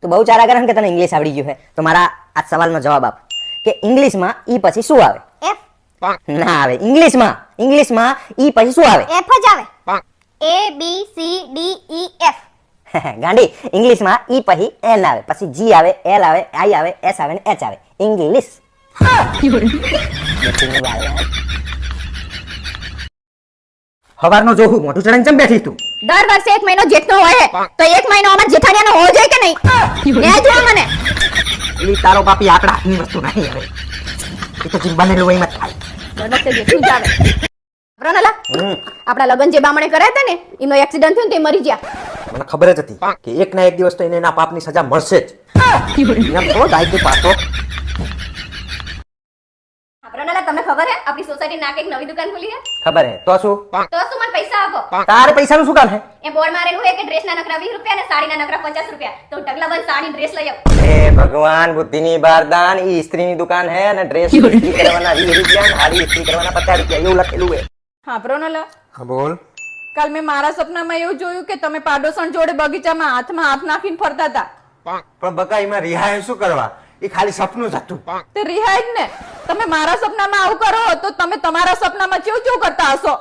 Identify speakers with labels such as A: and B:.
A: તું બહુ ચારા કરે કે તને ઇંગ્લિશ આવડી ગયું છે તો મારા આ સવાલનો જવાબ આપ કે ઇંગ્લિશમાં ઈ પછી શું આવે?
B: એફ.
A: ના આવે. ઇંગ્લિશમાં ઈ પછી શું આવે?
B: એફ જ આવે. A B C D E F.
A: ગાંડી, ઇંગ્લિશમાં ઈ પછી એન આવે, પછી જી આવે, એલ આવે, આઈ આવે, એસ આવે ને એચ આવે. ઇંગ્લિશ. હવારનો જોવું મોટું ચડાઈને ચમ બેઠી તું?
B: દર વર્ષે 1 મહિનો જેઠનો હોય તો 1 મહિનો અમાર જેઠાણીયાનો હોવો જોઈએ કે નહીં? ને જો મને
A: એલી તારો બાપી આપણા હાથની વસ્તુ નહીં હવે. એ તો જીવ બનેલું હોય એમાં થાય.
B: દર વખતે જેઠું જ આવે. પ્રોનલા, આપણા લગન જે બામણે કર્યા હતા ને એનો એક્સિડન્ટ થયો ને તે મરી ગયા.
A: મને ખબર જ હતી કે એક ના એક દિવસ તો એને એના પાપની સજા મળશે જ. એમ તો જાય કે પાછો.
B: પ્રોનલા, તમને ખબર હે આપણી સોસાયટી નાકે એક નવી દુકાન ખુલી હે?
A: ખબર હે તો શું?
B: તો શું મને પૈસા આપો?
A: તારે પૈસાનું શું કામ હે?
B: એ બોર્ડ મારેલું હે કે ડ્રેસના નકરા 20 રૂપિયા અને સાડીના નકરા 50 રૂપિયા. તો ટકલા બંધ સાડી ડ્રેસ લઈ આવ.
A: એ ભગવાન બુદ્ધિની બારદાન, ઈ ઇસ્ત્રીની દુકાન હે અને ડ્રેસ ઇસ્ત્રી કરવાના 20 રૂપિયા અને સાડી ઇસ્ત્રી કરવાના 50 રૂપિયા એવું લખેલું હે.
C: હા પ્રોનલા,
D: હા બોલ.
C: કાલ મેં મારા સપનામાં એવું જોયું કે તમે પાડોશણ જોડે બગીચામાં હાથમાં હાથ નાખીને ફરતા હતા.
D: પણ બકા એમાં રિહાય શું કરવા? એ ખાલી સપનું જ હતું.
C: તે રિહાય જ ને. તમે મારા સપનામાં આવું કરો તો તમે તમારા સપનામાં કેવું કરતા હશો?